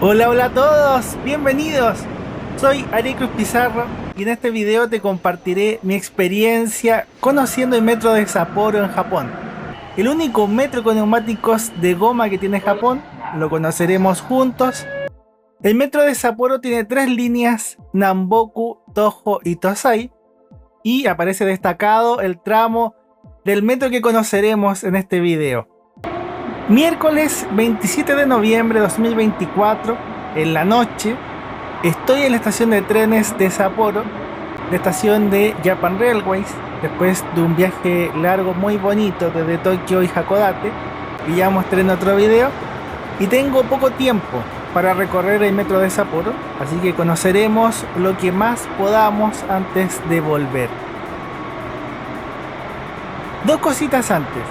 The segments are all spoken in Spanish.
Hola, hola a todos, bienvenidos. Soy Ari Cruz Pizarro y en este video te compartiré mi experiencia conociendo el metro de Sapporo en Japón. El único metro con neumáticos de goma que tiene Japón, lo conoceremos juntos. El metro de Sapporo tiene tres líneas, Namboku, Tojo y Tozai, y aparece destacado el tramo del metro que conoceremos en este video. Miércoles 27 de noviembre de 2024, en la noche, estoy en la estación de trenes de Sapporo, la estación de Japan Railways, después de un viaje largo muy bonito desde Tokio y Hakodate, y ya mostré en otro video, y tengo poco tiempo para recorrer el metro de Sapporo, así que conoceremos lo que más podamos antes de volver. Dos cositas antes.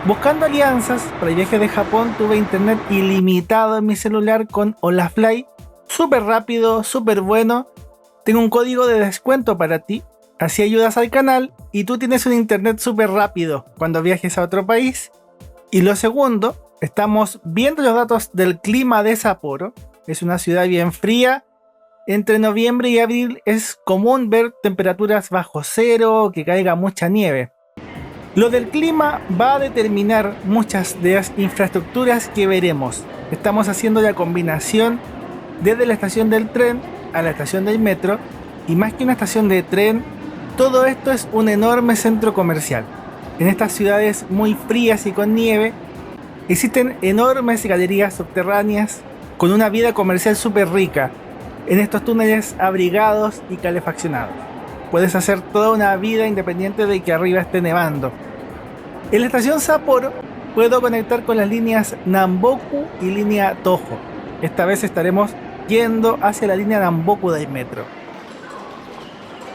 Buscando alianzas para el viaje de Japón, tuve internet ilimitado en mi celular con Holafly, súper rápido, súper bueno. Tengo un código de descuento para ti, así ayudas al canal y tú tienes un internet súper rápido cuando viajes a otro país. Y lo segundo, estamos viendo los datos del clima de Sapporo. Es una ciudad bien fría. Entre noviembre y abril es común ver temperaturas bajo cero, que caiga mucha nieve. Lo del clima va a determinar muchas de las infraestructuras que veremos. Estamos haciendo la combinación desde la estación del tren a la estación del metro, y más que una estación de tren, todo esto es un enorme centro comercial. En estas ciudades muy frías y con nieve, existen enormes galerías subterráneas con una vida comercial súper rica en estos túneles abrigados y calefaccionados. Puedes hacer toda una vida independiente de que arriba esté nevando. En la estación Sapporo puedo conectar con las líneas Namboku y línea Tojo. Esta vez estaremos yendo hacia la línea Namboku del metro.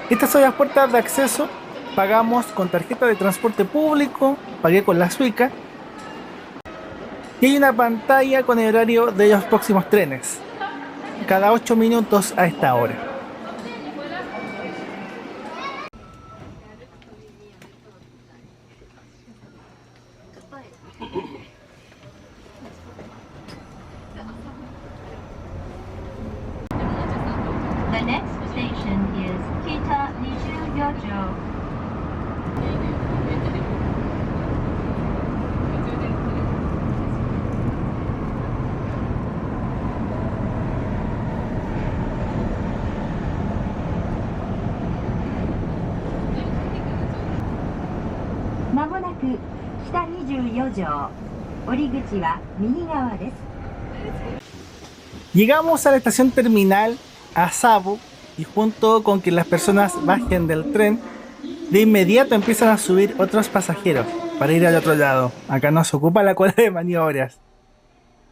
Estas son las puertas de acceso. Pagamos con tarjeta de transporte público, pagué con la Suica. Y hay una pantalla con el horario de los próximos trenes, cada 8 minutos a esta hora. The next station is Kita Niju-Yojo. まもなく北24条。降り口は右側です。 Llegamos a la estación terminal Asabu y junto con que las personas bajen del tren, de inmediato empiezan a subir otros pasajeros para ir al otro lado. Acá no se ocupa la cola de maniobras.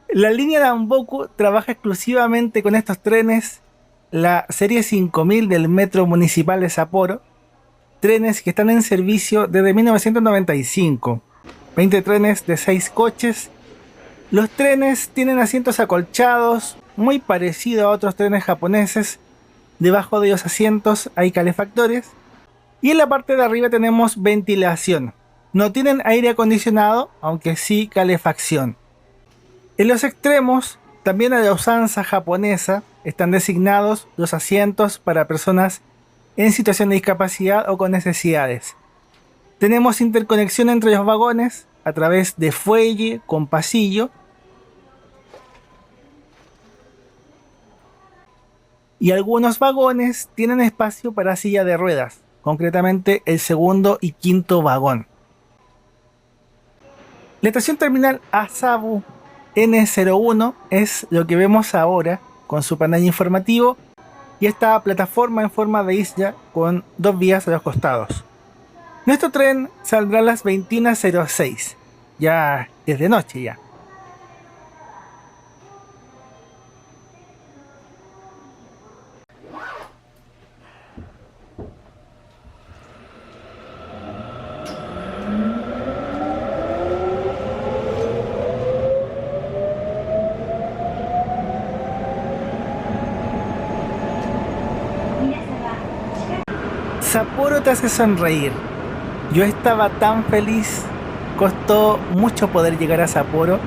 La línea Namboku trabaja exclusivamente con estos trenes, la serie 5000 del metro municipal de Sapporo, trenes que están en servicio desde 1995, 20 trenes de 6 coches. Los trenes tienen asientos acolchados, muy parecido a otros trenes japoneses. Debajo de los asientos hay calefactores y en la parte de arriba tenemos ventilación. No tienen aire acondicionado, aunque sí calefacción. En los extremos, también a la usanza japonesa, están designados los asientos para personas en situación de discapacidad o con necesidades. Tenemos interconexión entre los vagones a través de fuelle con pasillo. Y algunos vagones tienen espacio para silla de ruedas, concretamente el segundo y quinto vagón. La estación terminal Asabu N01 es lo que vemos ahora, con su panel informativo y esta plataforma en forma de isla con dos vías a los costados. Nuestro tren saldrá a las 21:06, ya es de noche ya. Sapporo te hace sonreír. Yo estaba tan feliz, costó mucho poder llegar a Sapporo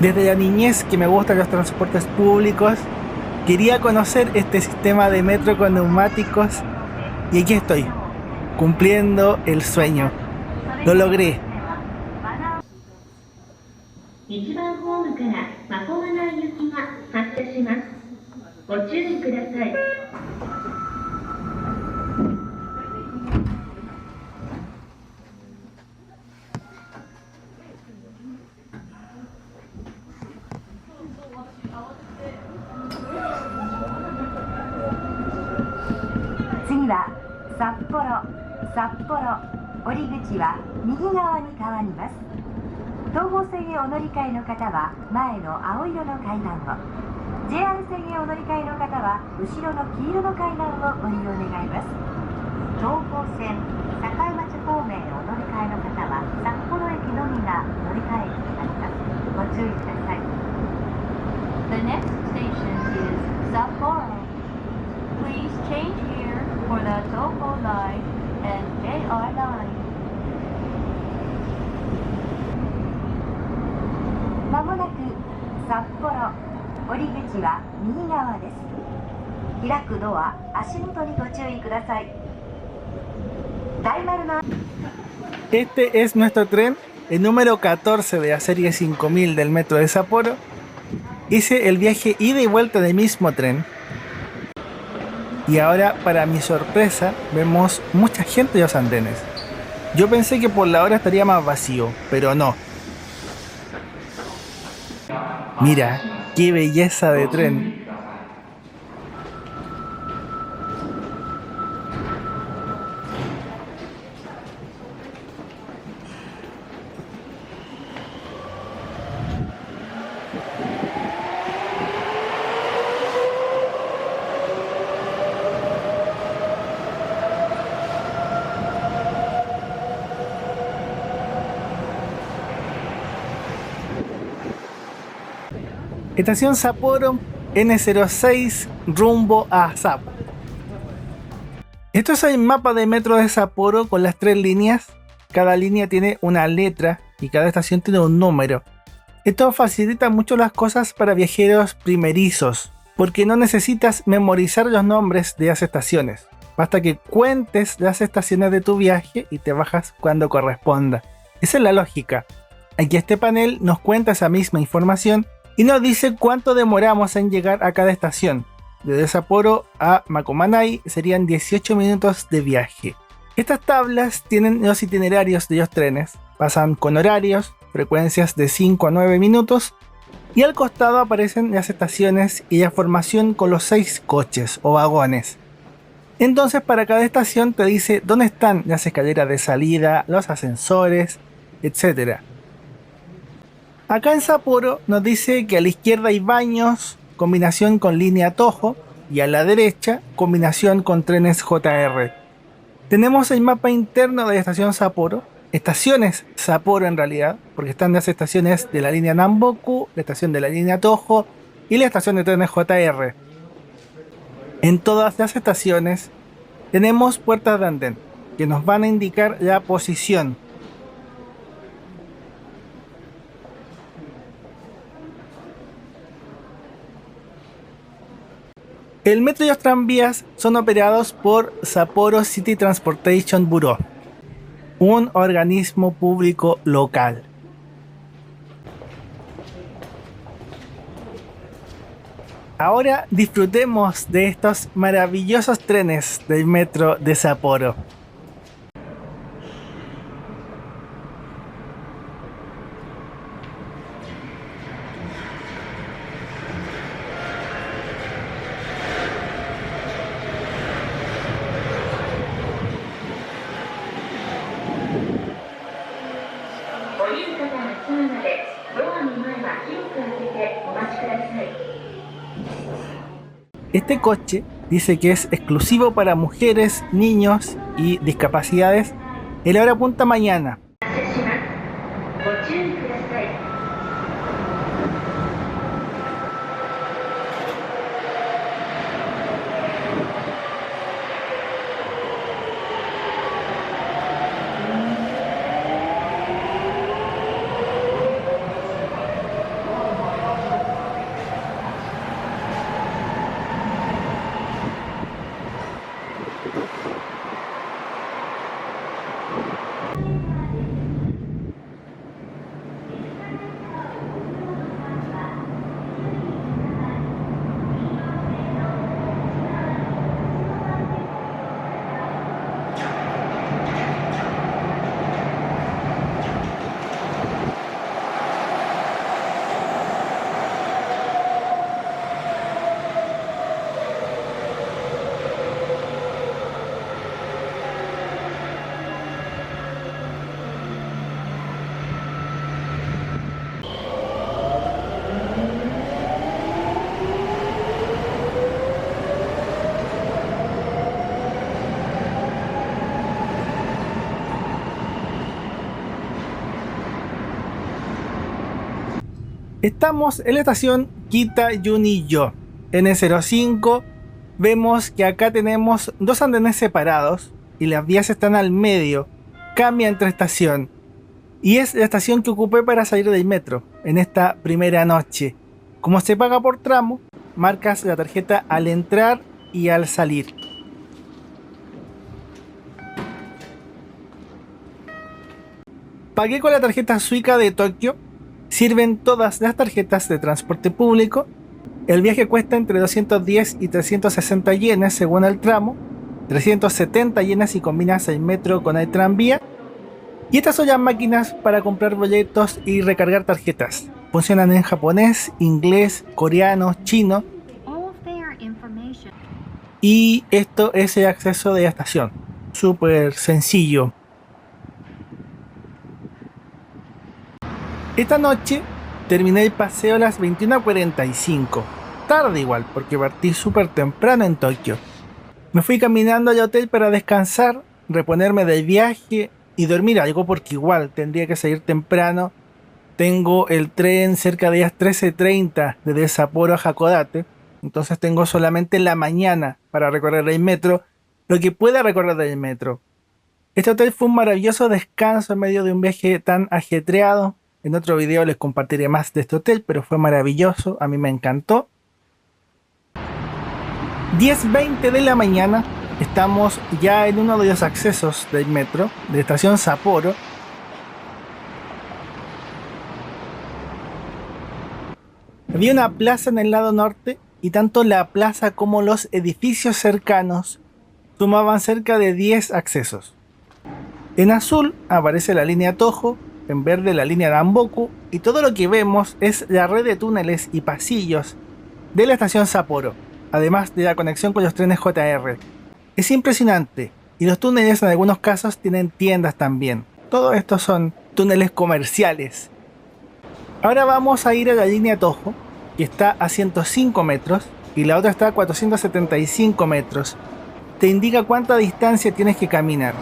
Desde la niñez que me gustan los transportes públicos, quería conocer este sistema de metro con neumáticos y aquí estoy, cumpliendo el sueño. Lo logré. 1番ホームから真駒内行きが発車します。ご注意ください。次は札幌降り口は右側に変わります。東方線へお乗り換えの方は前の青色の階段を、 JR 線へお乗り換えの方は後ろの黄色の階段をご利用願います。東方線境町方面へお乗り換えの方は札幌駅のみが乗り換え駅となります。ご注意ください。 The next station is Sapporo. Please change here for the Toho line and JR line. まもなく札幌降り口は右側です。開くドア、足元にご注意ください。大丸の Este es nuestro tren, el número 14 de la serie 5000 del metro de Sapporo. Hice el viaje ida y vuelta del mismo tren. Y ahora, para mi sorpresa, vemos mucha gente en los andenes. Yo pensé que por la hora estaría más vacío, pero no. Mira, qué belleza de tren. Estación Sapporo N06 rumbo a Sapporo. Esto es el mapa de metro de Sapporo con las 3 líneas. Cada línea tiene una letra y cada estación tiene un número. Esto facilita mucho las cosas para viajeros primerizos, porque no necesitas memorizar los nombres de las estaciones. Basta que cuentes las estaciones de tu viaje y te bajas cuando corresponda. Esa es la lógica. Aquí este panel nos cuenta esa misma información y nos dice cuánto demoramos en llegar a cada estación. Desde Sapporo a Makomanai serían 18 minutos de viaje. Estas tablas tienen los itinerarios de los trenes, pasan con horarios, frecuencias de 5 a 9 minutos y al costado aparecen las estaciones y la formación con los 6 coches o vagones. Entonces para cada estación te dice dónde están las escaleras de salida, los ascensores, etc. Acá en Sapporo nos dice que a la izquierda hay baños, combinación con línea Toho, y a la derecha, combinación con trenes JR. Tenemos el mapa interno de la estación Sapporo, estaciones Sapporo en realidad, porque están las estaciones de la línea Namboku, la estación de la línea Toho y la estación de trenes JR. En todas las estaciones tenemos puertas de andén, que nos van a indicar la posición. El metro y los tranvías son operados por Sapporo City Transportation Bureau, un organismo público local. Ahora disfrutemos de estos maravillosos trenes del metro de Sapporo. Este coche dice que es exclusivo para mujeres, niños y discapacidades en la hora punta mañana. Estamos en la estación Kita-Juniyo, N05. Vemos que acá tenemos dos andenes separados y las vías están al medio. Cambia entre estación. Y es la estación que ocupé para salir del metro en esta primera noche. Como se paga por tramo, marcas la tarjeta al entrar y al salir. Pagué con la tarjeta Suica de Tokio. Sirven todas las tarjetas de transporte público. El viaje cuesta entre 210 y 360 yenes según el tramo, 370 yenes si combinas el metro con el tranvía. Y estas son las máquinas para comprar boletos y recargar tarjetas. Funcionan en japonés, inglés, coreano, chino. Y esto es el acceso de la estación. Súper sencillo. Esta noche terminé el paseo a las 21:45. Tarde igual, porque partí súper temprano en Tokio. Me fui caminando al hotel para descansar, reponerme del viaje y dormir algo porque igual tendría que salir temprano. Tengo el tren cerca de las 13:30 desde Sapporo a Hakodate. Entonces tengo solamente la mañana para recorrer el metro, lo que pueda recorrer del metro. Este hotel fue un maravilloso descanso en medio de un viaje tan ajetreado. En otro video les compartiré más de este hotel, pero fue maravilloso, a mí me encantó. 10:20 de la mañana, estamos ya en uno de los accesos del metro, de la estación Sapporo. Había una plaza en el lado norte y tanto la plaza como los edificios cercanos sumaban cerca de 10 accesos. En azul aparece la línea Toho, en verde la línea Danboku, y todo lo que vemos es la red de túneles y pasillos de la estación Sapporo, además de la conexión con los trenes JR. Es impresionante, y los túneles en algunos casos tienen tiendas también. Todos estos son túneles comerciales. Ahora vamos a ir a la línea Toho, que está a 105 metros, y la otra está a 475 metros. Te indica cuánta distancia tienes que caminar.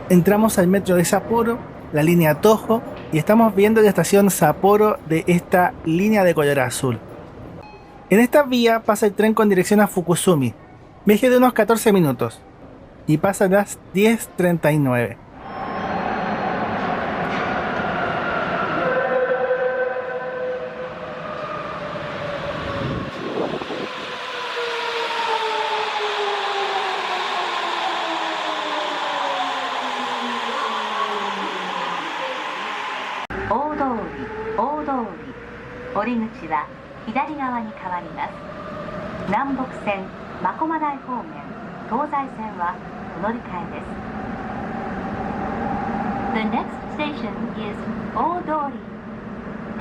Entramos al metro de Sapporo, la línea Toho, y estamos viendo la estación Sapporo de esta línea de color azul. En esta vía pasa el tren con dirección a Fukusumi, viaje de unos 14 minutos, y pasa a las 10:39. The next station is Odori.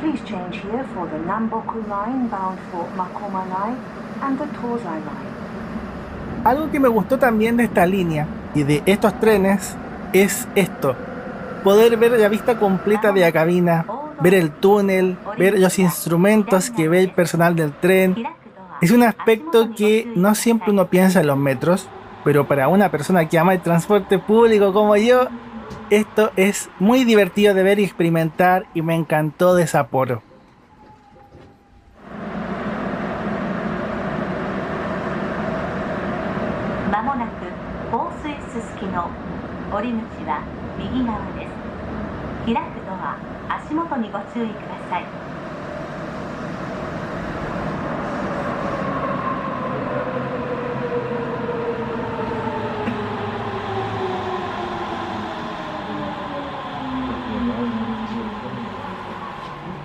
Please change here for the Namboku line bound for Makomanai and the Tozai line. Algo que me gustó también de esta línea y de estos trenes es esto: poder ver la vista completa de la cabina, ver el túnel, ver los instrumentos que ve el personal del tren. Es un aspecto que no siempre uno piensa en los metros, pero para una persona que ama el transporte público como yo, esto es muy divertido de ver y experimentar, y me encantó de Sapporo.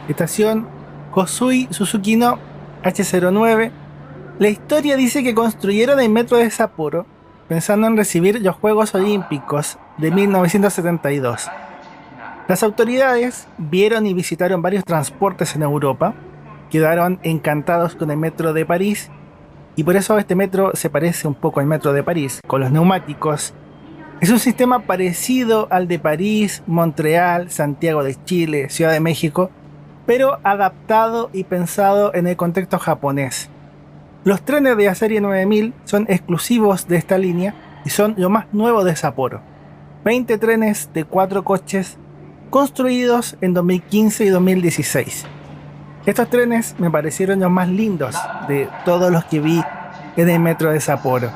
Estación Kosui Suzuki no H09. La historia dice que construyeron el metro de Sapporo pensando en recibir los Juegos Olímpicos de 1972. Las autoridades vieron y visitaron varios transportes en Europa, quedaron encantados con el metro de París, y por eso este metro se parece un poco al metro de París, con los neumáticos. Es un sistema parecido al de París, Montreal, Santiago de Chile, Ciudad de México, pero adaptado y pensado en el contexto japonés. Los trenes de la serie 9000 son exclusivos de esta línea y son lo más nuevo de Sapporo. 20 trenes de 4 coches construidos en 2015 y 2016. Estos trenes me parecieron los más lindos de todos los que vi en el metro de Sapporo.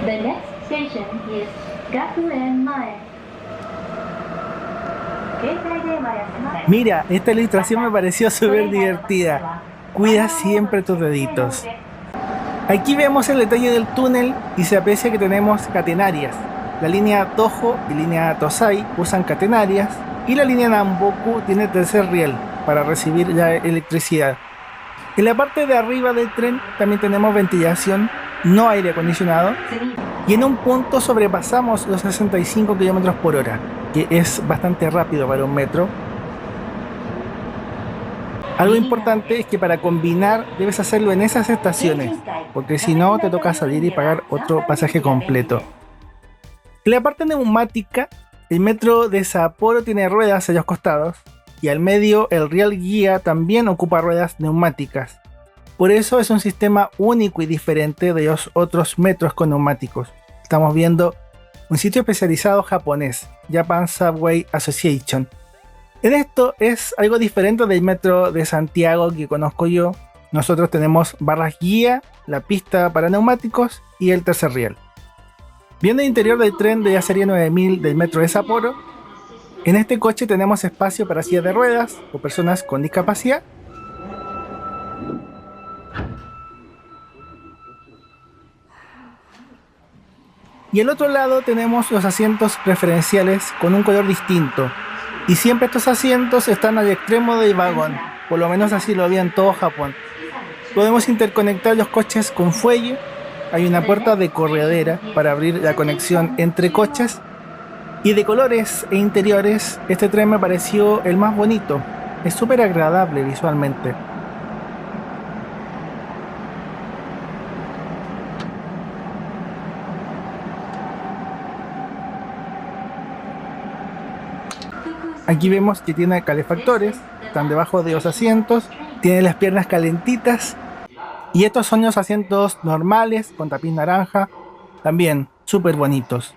The next station is Gakuen Mae. Mira, esta ilustración me pareció súper divertida. Cuida siempre tus deditos. Aquí vemos el detalle del túnel y se aprecia que tenemos catenarias. La línea Toho y línea Tosai usan catenarias y la línea Namboku tiene tercer riel para recibir la electricidad. En la parte de arriba del tren también tenemos ventilación, no aire acondicionado, y en un punto sobrepasamos los 65 km por hora, que es bastante rápido para un metro. Algo importante es que para combinar debes hacerlo en esas estaciones, porque si no te toca salir y pagar otro pasaje completo. En la parte neumática, el metro de Sapporo tiene ruedas a los costados, y al medio el riel guía también ocupa ruedas neumáticas. Por eso es un sistema único y diferente de los otros metros con neumáticos. Estamos viendo un sitio especializado japonés, Japan Subway Association. En esto es algo diferente del metro de Santiago que conozco yo. Nosotros tenemos barras guía, la pista para neumáticos y el tercer riel. Viendo el interior del tren de la serie 9000 del metro de Sapporo, en este coche tenemos espacio para sillas de ruedas o personas con discapacidad. Y al otro lado tenemos los asientos preferenciales con un color distinto. Y siempre estos asientos están al extremo del vagón, por lo menos así lo había en todo Japón. Podemos interconectar los coches con fuelle, hay una puerta de corredera para abrir la conexión entre coches. Y de colores e interiores, este tren me pareció el más bonito. Es súper agradable visualmente. Aquí vemos que tiene calefactores, están debajo de los asientos, tiene las piernas calentitas. Y estos son los asientos normales, con tapiz naranja, también súper bonitos.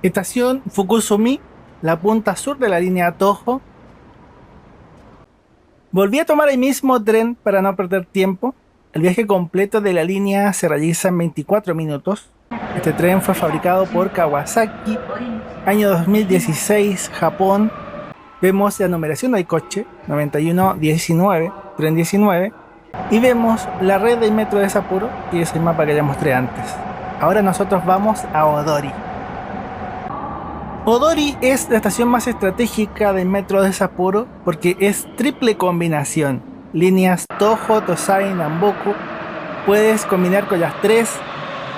Estación Fukusumi, la punta sur de la línea Toho. Volví a tomar el mismo tren para no perder tiempo. El viaje completo de la línea se realiza en 24 minutos. Este tren fue fabricado por Kawasaki, año 2016, Japón. Vemos la numeración del coche, 9119, tren 19. Y vemos la red del metro de Sapporo, que es el mapa que ya mostré antes. Ahora nosotros vamos a Odori. Odori es la estación más estratégica del metro de Sapporo porque es triple combinación. Líneas Toho, Tosai, Namboku. Puedes combinar con las tres.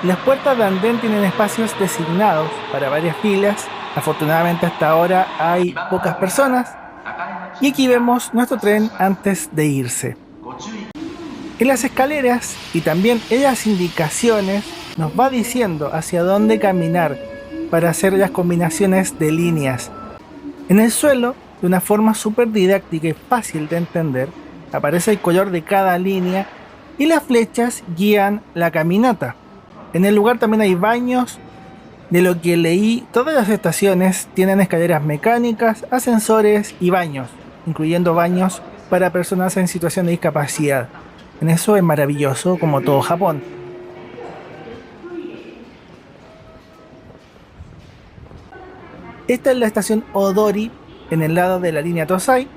Las puertas de andén tienen espacios designados para varias filas. Afortunadamente hasta ahora hay pocas personas. Y aquí vemos nuestro tren antes de irse. En las escaleras y también en las indicaciones nos va diciendo hacia dónde caminar para hacer las combinaciones de líneas. En el suelo, de una forma súper didáctica y fácil de entender, aparece el color de cada línea y las flechas guían la caminata. En el lugar también hay baños. De lo que leí, todas las estaciones tienen escaleras mecánicas, ascensores y baños, incluyendo baños para personas en situación de discapacidad. En eso es maravilloso, como todo Japón. Esta es la estación Odori. en el lado de la línea Tōsai.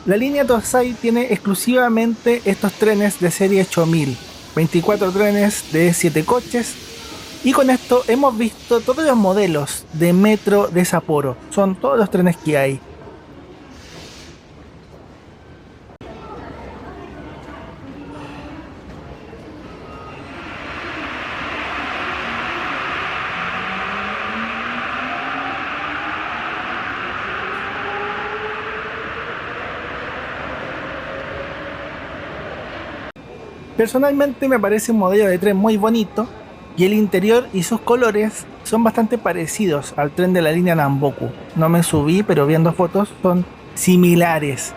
La línea Tōsai tiene exclusivamente estos trenes de serie 8000, 24 trenes de 7 coches, y con esto hemos visto todos los modelos de metro de Sapporo, son todos los trenes que hay. Personalmente me parece un modelo de tren muy bonito y el interior y sus colores son bastante parecidos al tren de la línea Namboku. No me subí, pero viendo fotos son similares.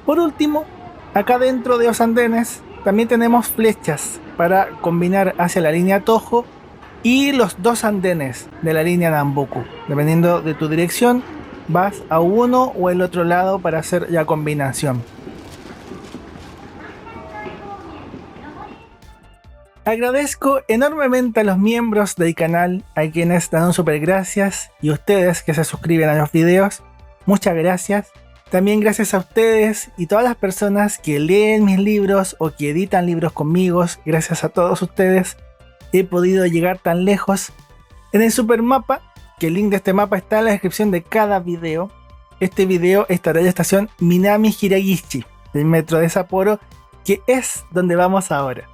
Por último, acá dentro de los andenes también tenemos flechas para combinar hacia la línea Tōhō y los dos andenes de la línea Namboku. Dependiendo de tu dirección, vas a uno o el otro lado para hacer la combinación. Agradezco enormemente a los miembros del canal, a quienes dan un super gracias, y a ustedes que se suscriben a los videos. Muchas gracias. También gracias a ustedes y todas las personas que leen mis libros o que editan libros conmigo. Gracias a todos ustedes he podido llegar tan lejos. En el super mapa, que el link de este mapa está en la descripción de cada video. Este video estará en la estación Minami Hiragishi del metro de Sapporo, que es donde vamos ahora.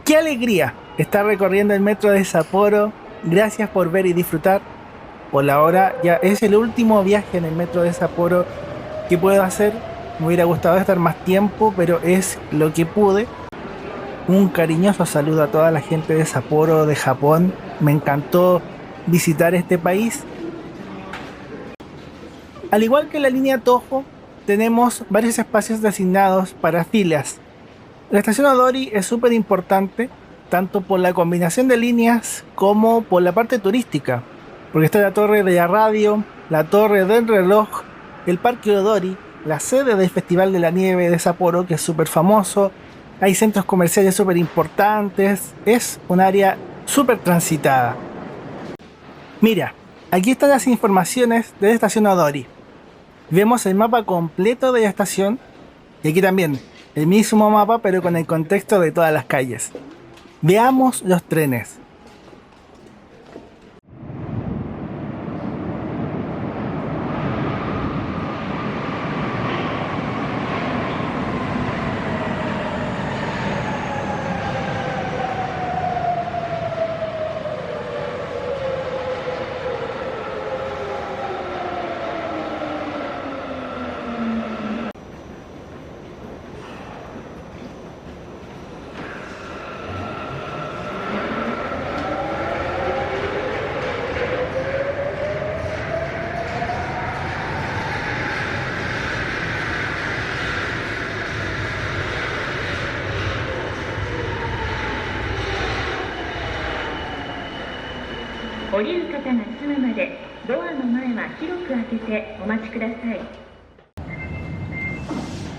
¡Qué alegría estar recorriendo el metro de Sapporo! Gracias por ver y disfrutar. Por la hora ya es el último viaje en el metro de Sapporo que puedo hacer. Me hubiera gustado estar más tiempo, pero es lo que pude. Un cariñoso saludo a toda la gente de Sapporo, de Japón. Me encantó visitar este país. Al igual que la línea Tōhō, tenemos varios espacios designados para filas. La estación Odori es súper importante, tanto por la combinación de líneas como por la parte turística, porque está la torre de la radio, la torre del reloj, el parque Odori, la sede del Festival de la Nieve de Sapporo, que es súper famoso, hay centros comerciales súper importantes, es un área súper transitada. Mira, aquí están las informaciones de la estación Odori. Vemos el mapa completo de la estación, y aquí también el mismo mapa, pero con el contexto de todas las calles. Veamos los trenes.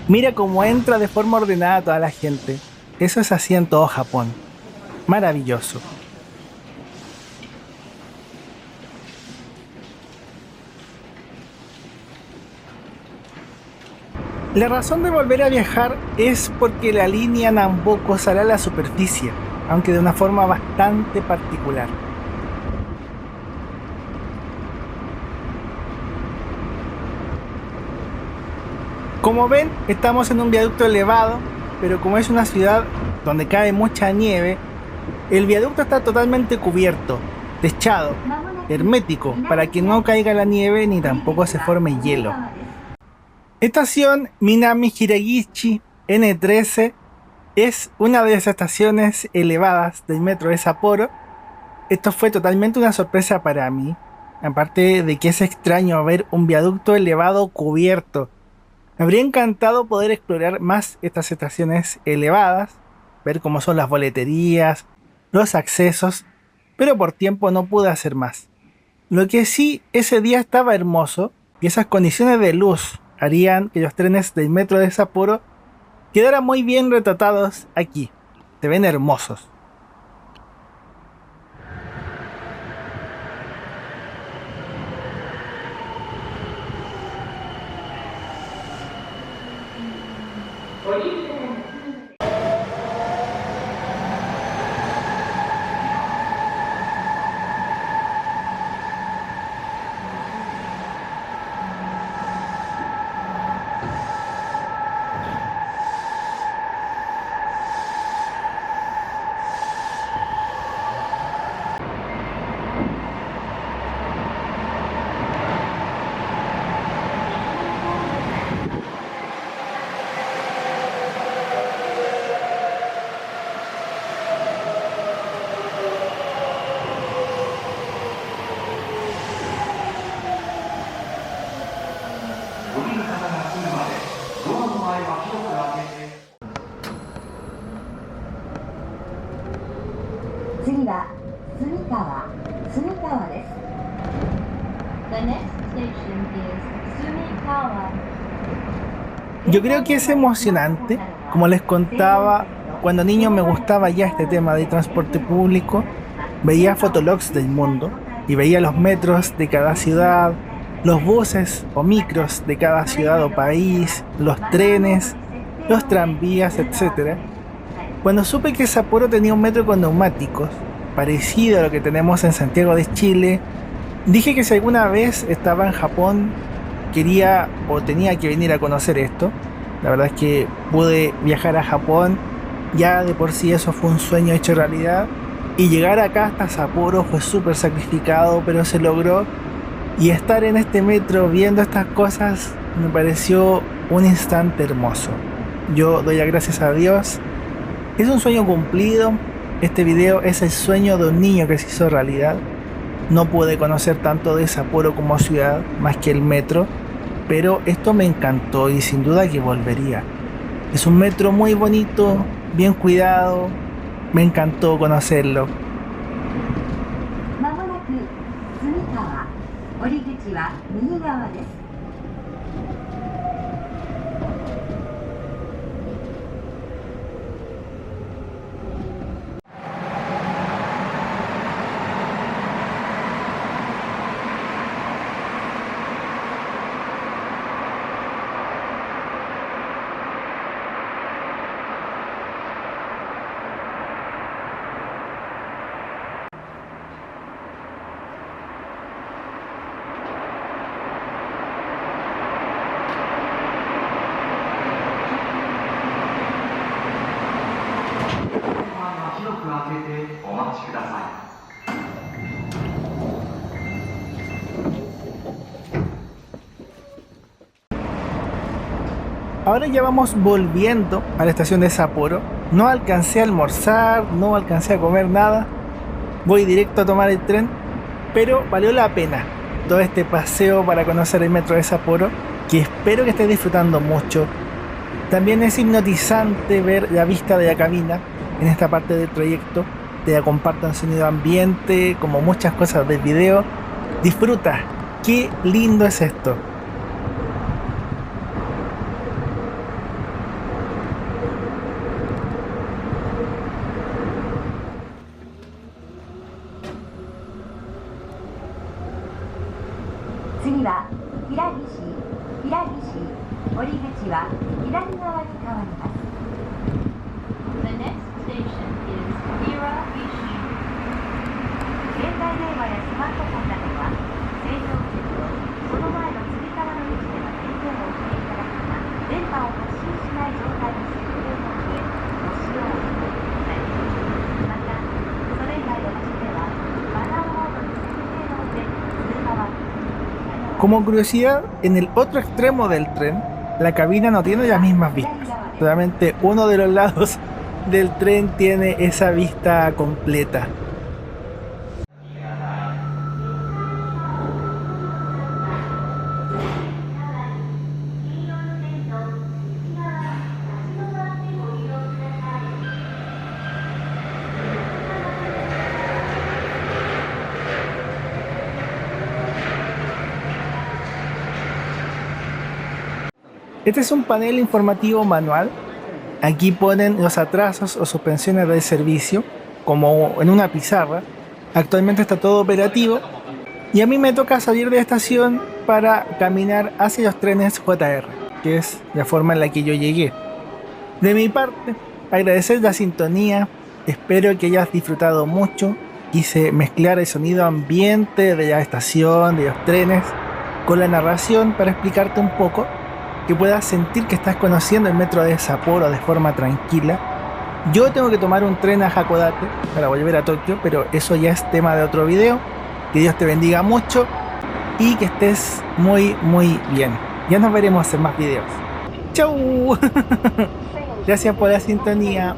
Mira cómo entra de forma ordenada toda la gente. Eso es así en todo Japón. Maravilloso. La razón de volver a viajar es porque la línea Namboku sale a la superficie, aunque de una forma bastante particular. Como ven, estamos en un viaducto elevado pero como es una ciudad donde cae mucha nieve, el viaducto está totalmente cubierto, techado, hermético, para que no caiga la nieve ni tampoco se forme hielo. Estación Minami Hiragishi N13 es una de las estaciones elevadas del metro de Sapporo. Esto fue totalmente una sorpresa para mí, aparte de que es extraño ver un viaducto elevado cubierto. Me habría encantado poder explorar más estas estaciones elevadas, ver cómo son las boleterías, los accesos, pero por tiempo no pude hacer más. Lo que sí, ese día estaba hermoso y esas condiciones de luz harían que los trenes del metro de Sapporo quedaran muy bien retratados aquí. Se ven hermosos. Yo creo que es emocionante, como les contaba, cuando niño me gustaba ya este tema de transporte público, veía fotologs del mundo y veía los metros de cada ciudad, los buses o micros de cada ciudad o país, los trenes, los tranvías, etc. Cuando supe que Sapporo tenía un metro con neumáticos, parecido a lo que tenemos en Santiago de Chile, dije que si alguna vez estaba en Japón, quería o tenía que venir a conocer esto. La verdad es que pude viajar a Japón, ya de por sí eso fue un sueño hecho realidad. Y llegar acá hasta Sapporo fue súper sacrificado, pero se logró. Y estar en este metro viendo estas cosas me pareció un instante hermoso. Yo doy las gracias a Dios. Es un sueño cumplido. Este video es el sueño de un niño que se hizo realidad. No pude conocer tanto de Sapporo como ciudad, más que el metro, pero esto me encantó y sin duda que volvería. Es un metro muy bonito, bien cuidado, me encantó conocerlo. Ahora ya vamos volviendo a la estación de Sapporo. No alcancé a almorzar, no alcancé a comer nada. Voy directo a tomar el tren, pero valió la pena todo este paseo para conocer el metro de Sapporo, que espero que estés disfrutando mucho. También es hipnotizante ver la vista de la cabina en esta parte del trayecto. Te compartan sonido ambiente, como muchas cosas del video. Disfruta, qué lindo es esto. Como curiosidad, en el otro extremo del tren, la cabina no tiene las mismas vistas. Solamente uno de los lados del tren tiene esa vista completa. Este es un panel informativo manual. Aquí ponen los atrasos o suspensiones del servicio, como en una pizarra. Actualmente está todo operativo y a mí me toca salir de la estación para caminar hacia los trenes JR, que es la forma en la que yo llegué. De mi parte, agradecer la sintonía. Espero que hayas disfrutado mucho. Quise mezclar el sonido ambiente de la estación, de los trenes, con la narración para explicarte un poco, que puedas sentir que estás conociendo el metro de Sapporo de forma tranquila. Yo tengo que tomar un tren a Hakodate para volver a Tokio, pero eso ya es tema de otro video. Que Dios te bendiga mucho y que estés muy bien. Ya nos veremos en más videos. ¡Chau! Gracias por la sintonía.